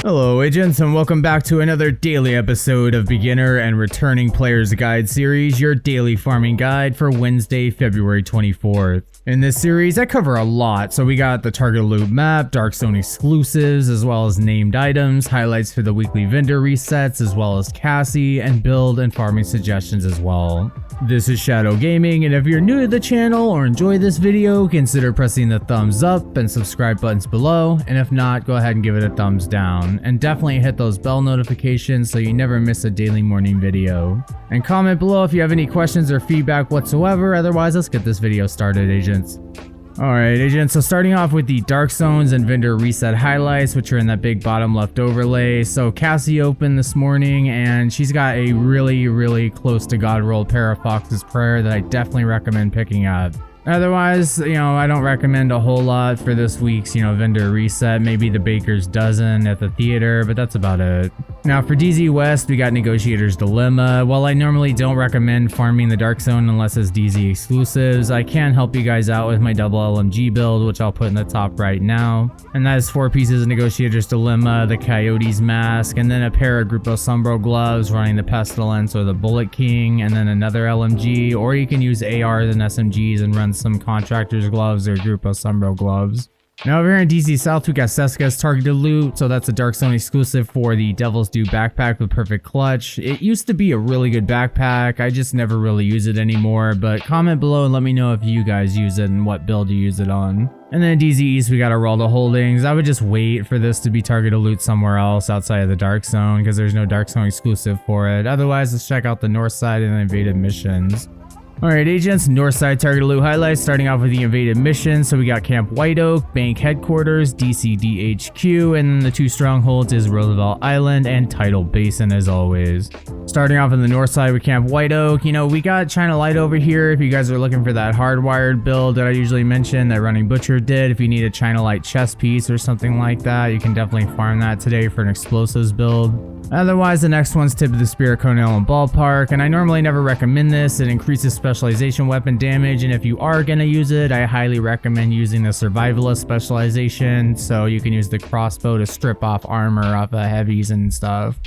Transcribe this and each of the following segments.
Hello agents, and welcome back to another daily episode of Beginner and Returning Players Guide series, your daily farming guide for Wednesday, February 24th. In this series, I cover a lot, so we got the target loot map, Dark Zone exclusives, as well as named items, highlights for the weekly vendor resets, as well as Cassie, and build and farming suggestions as well. This is Shadow Gaming, and if you're new to the channel or enjoy this video, consider pressing the thumbs up and subscribe buttons below, and if not, go ahead and give it a thumbs down. And definitely hit those bell notifications so you never miss a daily morning video. And comment below if you have any questions or feedback whatsoever, otherwise let's get this video started, agents. Alright agents, so starting off with the Dark Zones and vendor reset highlights, which are in that big bottom left overlay. So Cassie opened this morning and she's got a really close to God roll pair of Fox's Prayer that I definitely recommend picking up. Otherwise, I don't recommend a whole lot for this week's, vendor reset. Maybe the Baker's Dozen at the theater, but that's about it. Now for DZ West, we got Negotiator's Dilemma. While I normally don't recommend farming the Dark Zone unless it's DZ exclusives, I can help you guys out with my double LMG build, which I'll put in the top right now. And that is 4 pieces of Negotiator's Dilemma, the Coyote's Mask, and then a pair of Grupo Sombro gloves running the Pestilence or the Bullet King, and then another LMG, or you can use ARs and SMGs and run some Contractor's gloves or Grupo Sombro gloves. Now over here in DZ South, we got Seska's targeted loot, so that's a Dark Zone exclusive for the Devil's Due backpack with Perfect Clutch. It used to be a really good backpack, I just never really use it anymore, but comment below and let me know if you guys use it and what build you use it on. And then in DZ East, we got Araldo Holdings. I would just wait for this to be targeted loot somewhere else outside of the Dark Zone because there's no Dark Zone exclusive for it. Otherwise, let's check out the North Side and the Invaded Missions. Alright agents, Northside target loot highlights, starting off with the invaded mission. So we got Camp White Oak, Bank Headquarters, DCDHQ, and then the 2 strongholds is Roosevelt Island and Tidal Basin as always. Starting off on the north side with Camp White Oak, we got China Light over here if you guys are looking for that hardwired build that I usually mention that Running Butcher did. If you need a China Light chest piece or something like that, you can definitely farm that today for an explosives build. Otherwise, the next one's Tip of the Spear, Cornell and Ballpark, and I normally never recommend this. It increases specialization weapon damage, and if you are going to use it, I highly recommend using the Survivalist specialization, so you can use the crossbow to strip off armor off of heavies and stuff.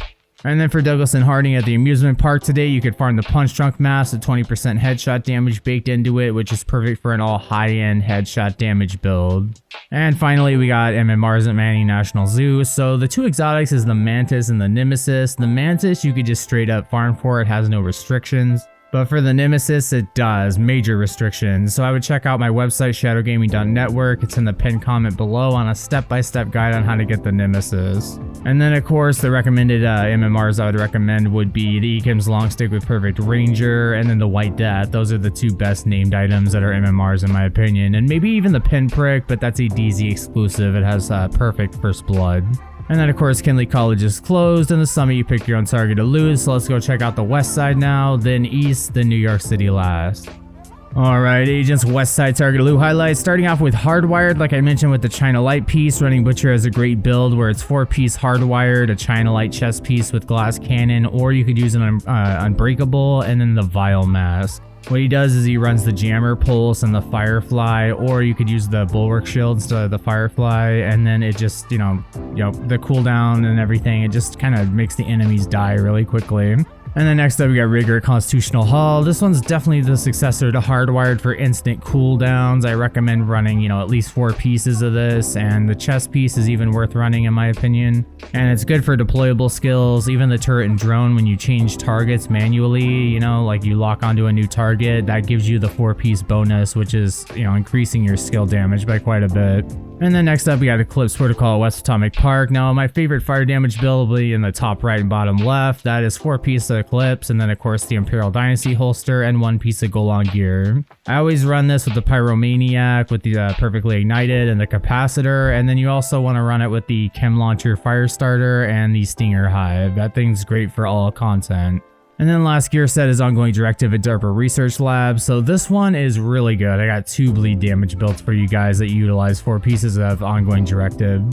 And then for Douglas and Harding at the amusement park today, you could farm the Punch Drunk Mask with 20% headshot damage baked into it, which is perfect for an all high-end headshot damage build. And finally, we got MMRs at Manning National Zoo. So the 2 exotics is the Mantis and the Nemesis. The Mantis you could just straight up farm for, it has no restrictions. But for the Nemesis, it does, major restrictions. So I would check out my website, shadowgaming.network. It's in the pinned comment below on a step-by-step guide on how to get the Nemesis. And then of course, the recommended MMRs I would recommend would be the Ekim's Longstick with Perfect Ranger, and then the White Death. Those are the 2 best named items that are MMRs in my opinion. And maybe even the Pinprick, but that's a DZ exclusive. It has Perfect First Blood. And then of course Kinley College is closed, and the summit you pick your own target to lose, so let's go check out the west side now, then east, then New York City last. Alright agents, west side target loot highlights, starting off with hardwired, like I mentioned with the China Light piece. Running Butcher has a great build where it's 4-piece hardwired, a China Light chest piece with glass cannon, or you could use an Unbreakable, and then the Vile Mask. What he does is he runs the Jammer Pulse and the Firefly, or you could use the Bulwark Shield instead of the Firefly, and then it just, the cooldown and everything, it just kind of makes the enemies die really quickly. And then next up we got Rigger at Constitutional Hall. This one's definitely the successor to Hardwired for instant cooldowns. I recommend running, at least 4 pieces of this, and the chest piece is even worth running in my opinion. And it's good for deployable skills, even the turret and drone when you change targets manually, like you lock onto a new target, that gives you the 4-piece bonus, which is, increasing your skill damage by quite a bit. And then next up we got Eclipse Protocol West Atomic Park. Now my favorite fire damage build will be in the top right and bottom left. That is 4 pieces of Eclipse, and then of course the Imperial Dynasty holster and 1 piece of Golan gear. I always run this with the Pyromaniac with the Perfectly Ignited and the Capacitor, and then you also want to run it with the Chem Launcher Firestarter and the Stinger Hive. That thing's great for all content. And then last gear set is Ongoing Directive at DARPA Research Lab. So this one is really good. I got 2 bleed damage builds for you guys that utilize 4 pieces of Ongoing Directive.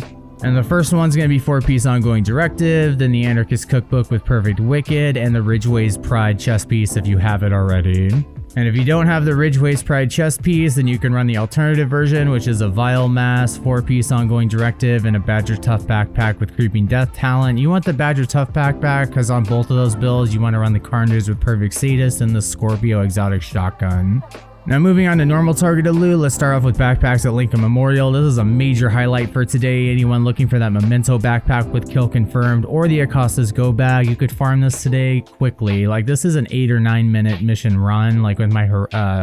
And the first one's going to be 4-piece ongoing directive, then the Anarchist Cookbook with Perfect Wicked, and the Ridgeway's Pride chess piece if you have it already. And if you don't have the Ridgeway's Pride chess piece, then you can run the alternative version, which is a Vile Mass, 4-piece ongoing directive, and a Badger Tough backpack with Creeping Death talent. You want the Badger Tough backpack because on both of those builds, you want to run the Carnage with Perfect Sadist and the Scorpio Exotic Shotgun. Now moving on to normal targeted loot, let's start off with backpacks at Lincoln Memorial. This is a major highlight for today. Anyone looking for that Memento backpack with kill confirmed or the Acosta's Go bag, you could farm this today quickly. Like this is an 8 or 9 minute mission run, like with my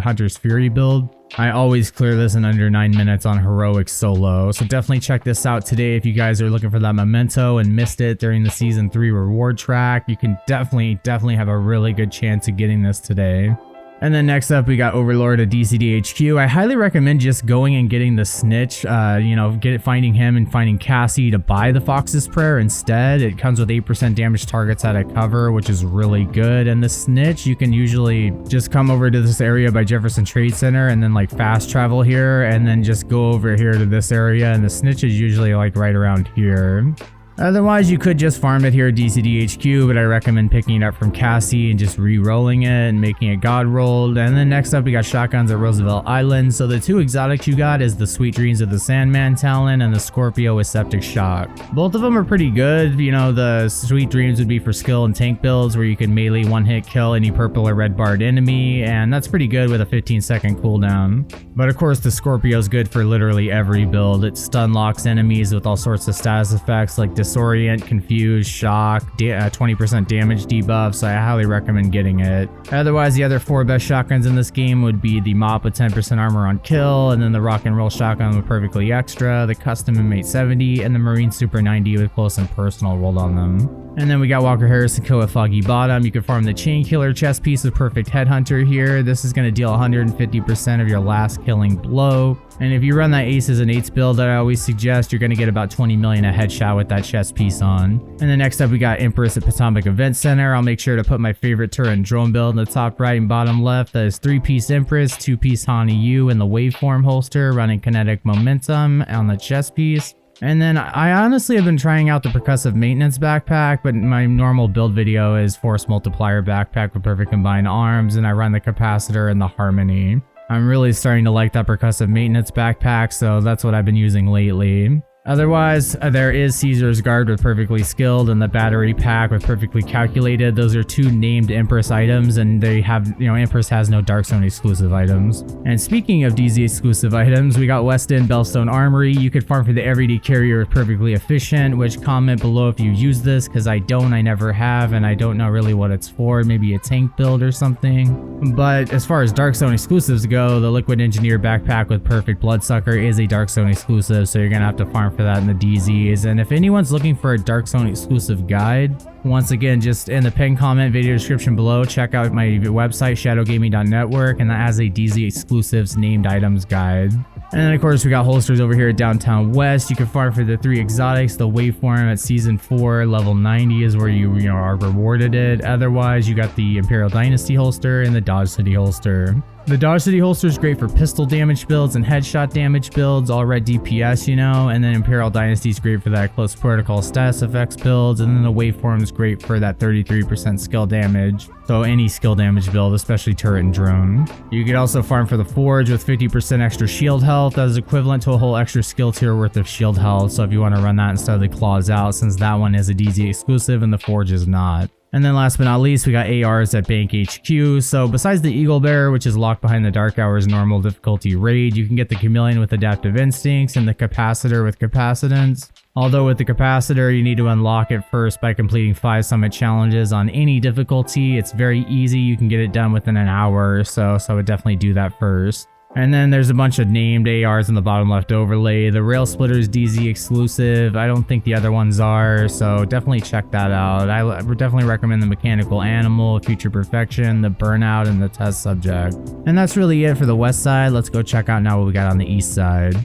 Hunter's Fury build. I always clear this in under 9 minutes on heroic solo, so definitely check this out today if you guys are looking for that Memento and missed it during the season 3 reward track. You can definitely have a really good chance of getting this today. And then next up, we got Overlord of DCDHQ. I highly recommend just going and getting the Snitch, finding him and finding Cassie to buy the Fox's Prayer instead. It comes with 8% damage targets out of cover, which is really good. And the Snitch, you can usually just come over to this area by Jefferson Trade Center and then like fast travel here and then just go over here to this area. And the Snitch is usually like right around here. Otherwise, you could just farm it here at DCDHQ, but I recommend picking it up from Cassie and just re-rolling it and making it god rolled. And then next up, we got shotguns at Roosevelt Island. So the 2 exotics you got is the Sweet Dreams of the Sandman talent and the Scorpio with Septic Shock. Both of them are pretty good. You know, the Sweet Dreams would be for skill and tank builds where you can melee one-hit kill any purple or red barred enemy, and that's pretty good with a 15-second cooldown. But of course, the Scorpio is good for literally every build. It stun locks enemies with all sorts of status effects like Disorient, Confuse, Shock, 20% damage debuff, so I highly recommend getting it. Otherwise, the other 4 best shotguns in this game would be the Mop with 10% armor on kill, and then the Rock and Roll shotgun with Perfectly Extra, the Custom Inmate 70, and the Marine Super 90 with Close and Personal rolled on them. And then we got Walker Harrison Co. with Foggy Bottom. You can farm the Chain Killer chest piece with Perfect Headhunter here. This is going to deal 150% of your last killing blow. And if you run that Aces and 8s build that I always suggest, you're going to get about 20 million a headshot with that chest piece on. And then next up, we got Empress at Potomac Event Center. I'll make sure to put my favorite turret and drone build in the top right and bottom left. That is 3-piece Empress, 2-piece Hani Yu in the Waveform holster, running Kinetic Momentum on the chest piece. And then I honestly have been trying out the Percussive Maintenance backpack, but my normal build video is Force Multiplier backpack with Perfect Combined Arms, and I run the Capacitor and the Harmony. I'm really starting to like that Percussive Maintenance backpack, so that's what I've been using lately. Otherwise, there is Caesar's Guard with Perfectly Skilled and the Battery Pack with Perfectly Calculated. Those are 2 named Empress items, and they have, Empress has no Dark Zone exclusive items. And speaking of DZ exclusive items, we got West End Bellstone Armory. You could farm for the Everyday Carrier with Perfectly Efficient, which comment below if you use this, because I never have, and I don't know really what it's for. Maybe a tank build or something. But as far as Dark Zone exclusives go, the Liquid Engineer backpack with Perfect Bloodsucker is a Dark Zone exclusive, so you're gonna have to farm for that in the DZs. And if anyone's looking for a Dark Zone exclusive guide, once again, just in the pinned comment video description below, check out my website shadowgaming.network, and that has a DZ exclusives named items guide. And then of course we got holsters over here at Downtown West. You can farm for the 3 exotics. The Waveform at season 4 level 90 is where you are rewarded it. Otherwise, you got the Imperial Dynasty holster and the Dodge City holster. The Dodge City holster is great for pistol damage builds and headshot damage builds, all red DPS, and then Imperial Dynasty is great for that close protocol status effects builds, and then the Waveform is great for that 33% skill damage. So any skill damage build, especially turret and drone. You could also farm for the Forge with 50% extra shield health. That is equivalent to a whole extra skill tier worth of shield health. So if you want to run that instead of the Claws Out, since that one is a DZ exclusive and the Forge is not. And then last but not least, we got ARs at Bank HQ. So besides the Eagle Bearer, which is locked behind the Dark Hours normal difficulty raid, you can get the Chameleon with Adaptive Instincts and the Capacitor with Capacitance. Although with the Capacitor, you need to unlock it first by completing 5 summit challenges on any difficulty. It's very easy. You can get it done within an hour or so I would definitely do that first. And then there's a bunch of named ARs in the bottom left overlay. The Rail Splitter is DZ exclusive. I don't think the other ones are, so definitely check that out. I would definitely recommend the Mechanical Animal, Future Perfection, the Burnout, and the Test Subject. And that's really it for the west side. Let's go check out now what we got on the east side.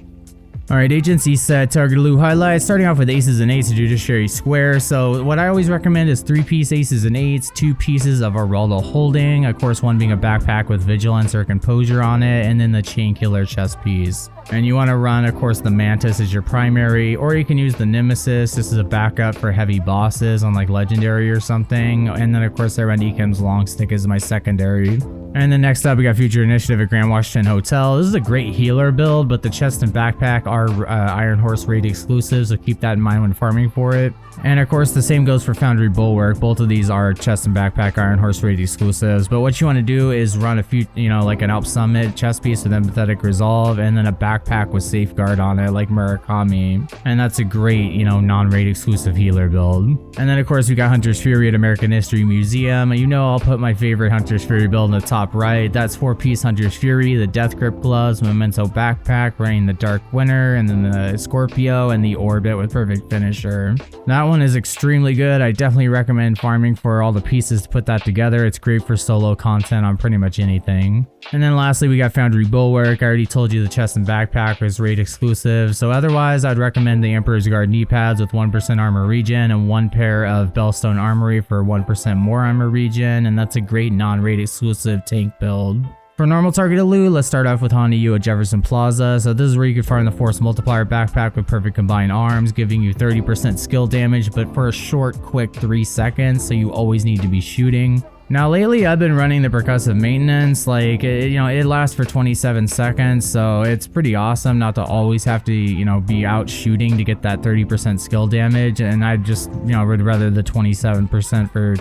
Alright, agency set, target loot highlights, starting off with aces and eights to judiciary square. So what I always recommend is 3-piece aces and eights, 2 pieces of Araldo holding, of course one being a backpack with vigilance or composure on it, and then the chain killer chest piece. And you want to run, of course, the Mantis as your primary, or you can use the Nemesis. This is a backup for heavy bosses on like Legendary or something. And then, of course, I run Ekim's Long Stick as my secondary. And then next up, we got Future Initiative at Grand Washington Hotel. This is a great healer build, but the chest and backpack are Iron Horse raid exclusive, so keep that in mind when farming for it. And of course, the same goes for Foundry Bulwark. Both of these are chest and backpack Iron Horse raid exclusives. But what you want to do is run a few, like an Alp Summit chest piece with Empathetic Resolve, and then a backpack with Safeguard on it, like Murakami. And that's a great, non-raid exclusive healer build. And then of course, we got Hunter's Fury at American History Museum. I'll put my favorite Hunter's Fury build in the top right. That's 4-piece Hunter's Fury, the Death Grip gloves, Memento backpack, running the Dark Winter, and then the Scorpio and the Orbit with Perfect Finisher. That one is extremely good. I definitely recommend farming for all the pieces to put that together. It's great for solo content on pretty much anything. And then lastly, we got Foundry Bulwark. I already told you the chest and backpack was raid exclusive. So otherwise, I'd recommend the Emperor's Guard knee pads with 1% armor regen and 1 pair of Bellstone Armory for 1% more armor regen. And that's a great non-raid exclusive tank build. For normal targeted loot, let's start off with Honda U at Jefferson Plaza. So this is where you can farm the Force Multiplier backpack with perfect combined arms, giving you 30% skill damage, but for a short, quick 3 seconds, so you always need to be shooting. Now lately I've been running the percussive maintenance, like it lasts for 27 seconds, so it's pretty awesome not to always have to be out shooting to get that 30% skill damage, and I just would rather the 27% for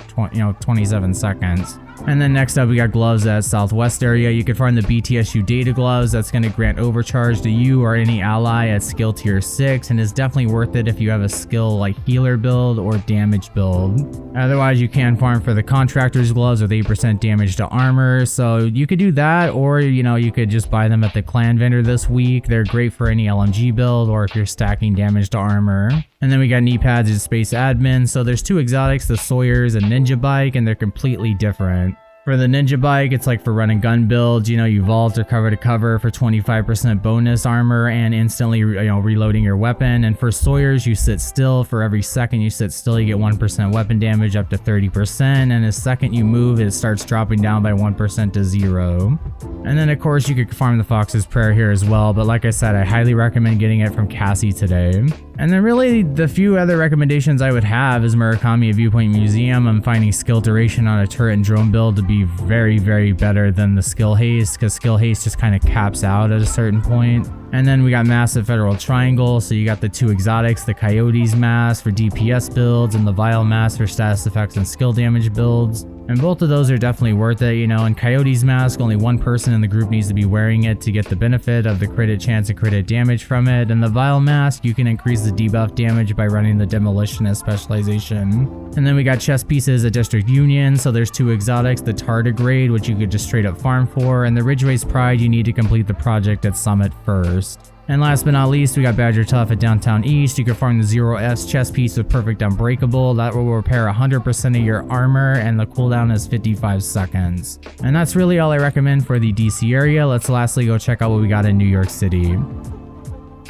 27 seconds. And then next up, we got gloves at Southwest area. You can find the BTSU data gloves. That's going to grant overcharge to you or any ally at skill tier 6, and is definitely worth it if you have a skill like healer build or damage build. Otherwise, you can farm for the contractor's gloves with 8% damage to armor. So you could do that, or you could just buy them at the clan vendor this week. They're great for any LMG build or if you're stacking damage to armor. And then we got knee pads at Space Admin. So there's 2 exotics, the Sawyers and Ninja Bike, and they're completely different. For the Ninja Bike, it's like for running gun builds, you vault or cover to cover for 25% bonus armor and instantly reloading your weapon. And for Sawyers, you sit still. For every second you sit still, you get 1% weapon damage up to 30%, and the second you move, it starts dropping down by 1% to 0. And then of course you could farm the Fox's Prayer here as well, but like I said, I highly recommend getting it from Cassie today. And then really the few other recommendations I would have is Murakami at Viewpoint Museum. I'm finding skill duration on a turret and drone build to be very, very better than the skill haste, because skill haste just kind of caps out at a certain point. And then we got Massive Federal Triangle, so you got the 2 exotics, the Coyotes mask for DPS builds and the Vile mask for status effects and skill damage builds. And both of those are definitely worth it, In Coyotes mask, only 1 person in the group needs to be wearing it to get the benefit of the crit chance and crit damage from it. And the Vile mask, you can increase the debuff damage by running the Demolitionist specialization. And then we got chest pieces at District Union, so there's 2 exotics, the Tardigrade, which you could just straight up farm for, and the Ridgeway's Pride, you need to complete the project at Summit first. And last but not least, we got Badger Tough at Downtown East. You can farm the 0S chest piece with Perfect Unbreakable. That will repair 100% of your armor, and the cooldown is 55 seconds. And that's really all I recommend for the DC area. Let's lastly go check out what we got in New York City.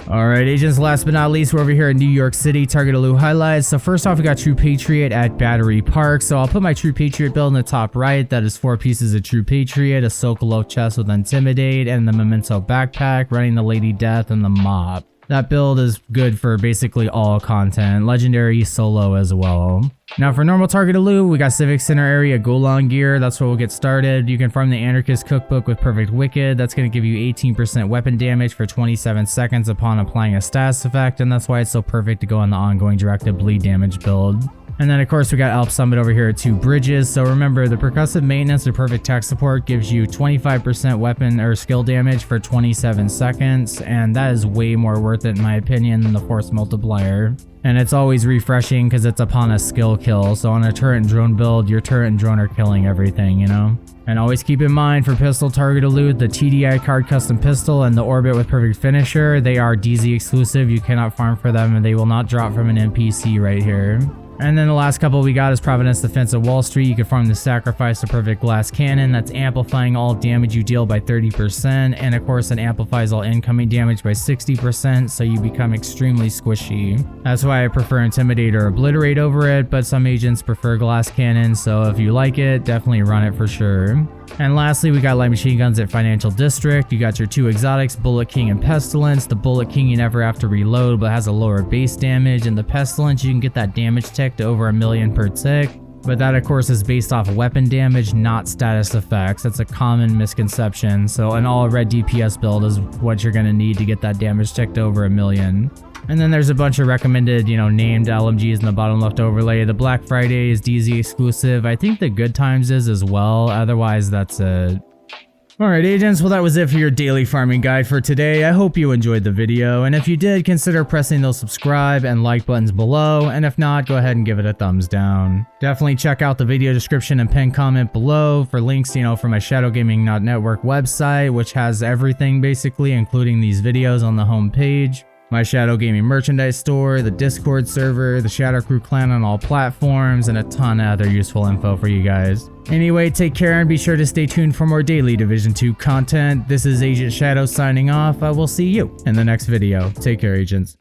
Alright agents, last but not least, we're over here in New York City, targeted loot highlights. So first off, we got True Patriot at Battery Park. So I'll put my True Patriot build in the top right. That is 4 pieces of True Patriot, a Sokolov chest with Intimidate, and the Memento backpack, running the Lady Death and the Mop. That build is good for basically all content, legendary, solo as well. Now for normal targeted loot, we got Civic Center area Golan gear. That's where we'll get started. You can farm the Anarchist Cookbook with Perfect Wicked. That's going to give you 18% weapon damage for 27 seconds upon applying a status effect, and that's why it's so perfect to go on the ongoing directed bleed damage build. And then of course we got Alp Summit over here at 2 Bridges. So remember, the percussive maintenance or perfect tech support gives you 25% weapon or skill damage for 27 seconds, and that is way more worth it in my opinion than the Force Multiplier. And it's always refreshing because it's upon a skill kill. So on a turret and drone build, your turret and drone are killing everything, And always keep in mind for pistol targeted loot, the TDI card custom pistol and the Orbit with Perfect Finisher, they are DZ exclusive. You cannot farm for them and they will not drop from an NPC right here. And then the last couple we got is Providence Defense of Wall Street. You can farm the Sacrifice, a perfect glass cannon that's amplifying all damage you deal by 30%, and of course it amplifies all incoming damage by 60%, so you become extremely squishy. That's why I prefer Intimidate or Obliterate over it, but some agents prefer glass cannon, so if you like it, definitely run it for sure. And lastly, we got light machine guns at Financial District. You got your two exotics, Bullet King and Pestilence. The Bullet King you never have to reload, but has a lower base damage, and the Pestilence you can get that damage tick to over 1,000,000 per tick. But that of course is based off weapon damage, not status effects. That's a common misconception. So an all red DPS build is what you're gonna need to get that damage tick to over 1,000,000. And then there's a bunch of recommended, named LMGs in the bottom left overlay. The Black Friday is DZ exclusive. I think the Good Times is as well. Otherwise, that's it. Alright agents, well that was it for your daily farming guide for today. I hope you enjoyed the video, and if you did, consider pressing those subscribe and like buttons below, and if not, go ahead and give it a thumbs down. Definitely check out the video description and pinned comment below for links, for my ShadowGaming.network website, which has everything basically, including these videos on the home page. My Shadow Gaming merchandise store, the Discord server, the Shadow Crew clan on all platforms, and a ton of other useful info for you guys. Anyway, take care and be sure to stay tuned for more daily Division 2 content. This is Agent Shadow signing off. I will see you in the next video. Take care, agents.